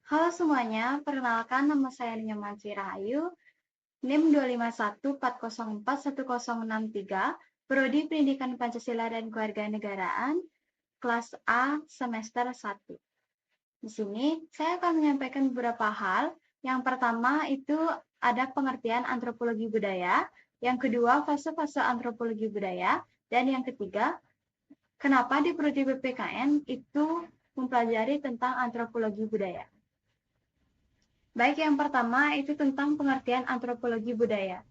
Halo semuanya, perkenalkan nama saya Nyomansi Rahayu, NIM 251404163, Prodi Pendidikan Pancasila dan Kewarganegaraan, kelas A semester 1. Di sini saya akan menyampaikan beberapa hal. Yang pertama itu ada pengertian antropologi budaya, yang kedua fase-fase antropologi budaya, dan yang ketiga kenapa di Prodi PPKN itu mempelajari tentang antropologi budaya. Baik, yang pertama itu tentang pengertian antropologi budaya.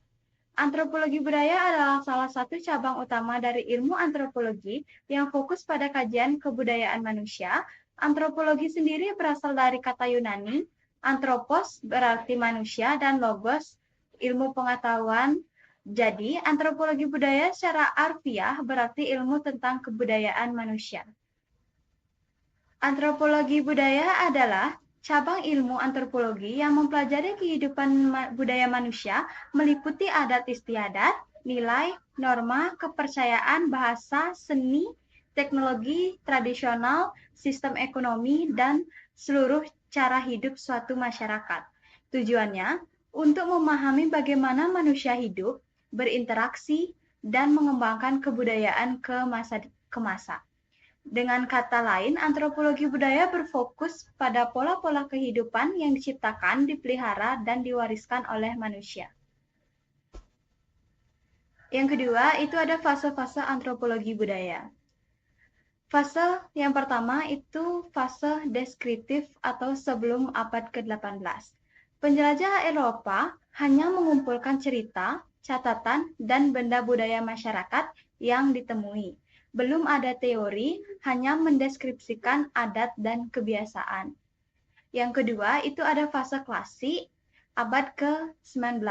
Antropologi budaya adalah salah satu cabang utama dari ilmu antropologi yang fokus pada kajian kebudayaan manusia. Antropologi sendiri berasal dari kata Yunani, anthropos berarti manusia dan logos ilmu pengetahuan. Jadi, antropologi budaya secara harfiah berarti ilmu tentang kebudayaan manusia. Antropologi budaya adalah cabang ilmu antropologi yang mempelajari kehidupan budaya manusia, meliputi adat istiadat, nilai, norma, kepercayaan, bahasa, seni, teknologi tradisional, sistem ekonomi, dan seluruh cara hidup suatu masyarakat. Tujuannya untuk memahami bagaimana manusia hidup, berinteraksi, dan mengembangkan kebudayaan ke masa. Dengan kata lain, antropologi budaya berfokus pada pola-pola kehidupan yang diciptakan, dipelihara, dan diwariskan oleh manusia. Yang kedua, itu ada fase-fase antropologi budaya. Fase yang pertama itu fase deskriptif atau sebelum abad ke-18. Penjelajah Eropa hanya mengumpulkan cerita, catatan, dan benda budaya masyarakat yang ditemui. Belum ada teori, hanya mendeskripsikan adat dan kebiasaan. Yang kedua, itu ada fase klasik, abad ke-19.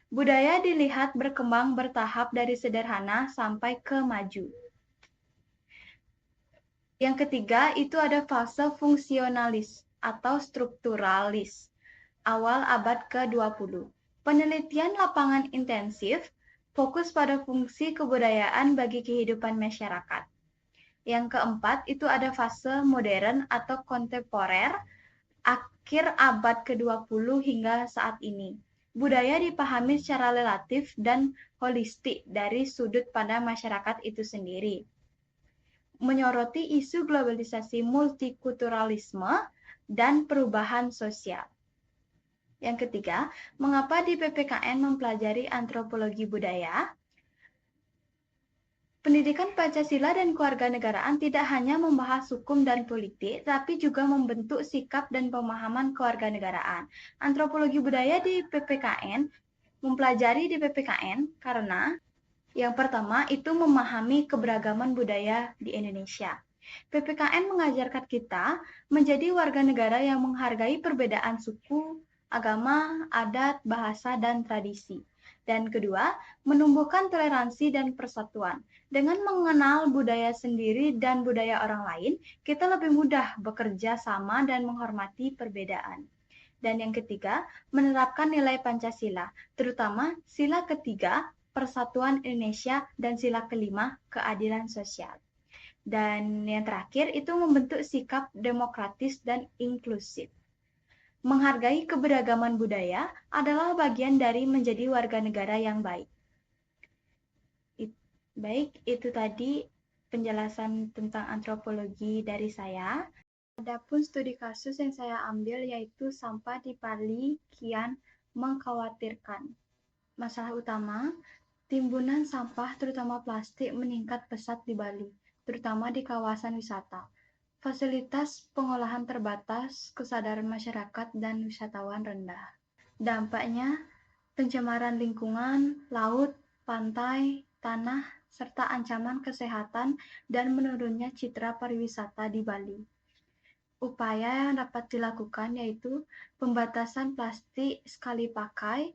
Budaya dilihat berkembang bertahap dari sederhana sampai ke maju. Yang ketiga, itu ada fase fungsionalis atau strukturalis, awal abad ke-20. Penelitian lapangan intensif, fokus pada fungsi kebudayaan bagi kehidupan masyarakat. Yang keempat, itu ada fase modern atau kontemporer, akhir abad ke-20 hingga saat ini. Budaya dipahami secara relatif dan holistik dari sudut pandang masyarakat itu sendiri. Menyoroti isu globalisasi multikulturalisme dan perubahan sosial. Yang ketiga, mengapa di PPKN mempelajari antropologi budaya? Pendidikan Pancasila dan kewarganegaraan tidak hanya membahas hukum dan politik, tapi juga membentuk sikap dan pemahaman kewarganegaraan. Antropologi budaya di PPKN mempelajari di PPKN karena yang pertama itu memahami keberagaman budaya di Indonesia. PPKN mengajarkan kita menjadi warga negara yang menghargai perbedaan suku, agama, adat, bahasa, dan tradisi. Dan kedua, menumbuhkan toleransi dan persatuan. Dengan mengenal budaya sendiri dan budaya orang lain, kita lebih mudah bekerja sama dan menghormati perbedaan. Dan yang ketiga, menerapkan nilai Pancasila, terutama sila ketiga, Persatuan Indonesia, dan sila kelima, keadilan sosial. Dan yang terakhir itu membentuk sikap demokratis dan inklusif. Menghargai keberagaman budaya adalah bagian dari menjadi warga negara yang baik. Baik, itu tadi penjelasan tentang antropologi dari saya. Adapun studi kasus yang saya ambil yaitu sampah di Bali kian mengkhawatirkan. Masalah utama, timbunan sampah terutama plastik meningkat pesat di Bali, terutama di kawasan wisata. Fasilitas pengolahan terbatas, kesadaran masyarakat dan wisatawan rendah. Dampaknya, pencemaran lingkungan, laut, pantai, tanah, serta ancaman kesehatan dan menurunnya citra pariwisata di Bali. Upaya yang dapat dilakukan yaitu pembatasan plastik sekali pakai,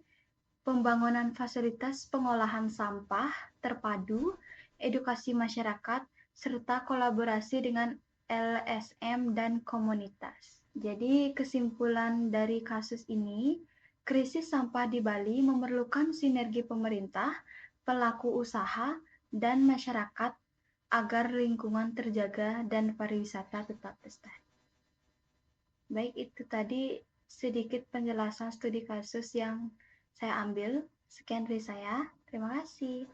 pembangunan fasilitas pengolahan sampah terpadu, edukasi masyarakat, serta kolaborasi dengan LSM dan komunitas. Jadi kesimpulan dari kasus ini, krisis sampah di Bali memerlukan sinergi pemerintah, pelaku usaha, dan masyarakat agar lingkungan terjaga dan pariwisata tetap lestari. Baik, itu tadi sedikit penjelasan studi kasus yang saya ambil. Sekian dari saya. Terima kasih.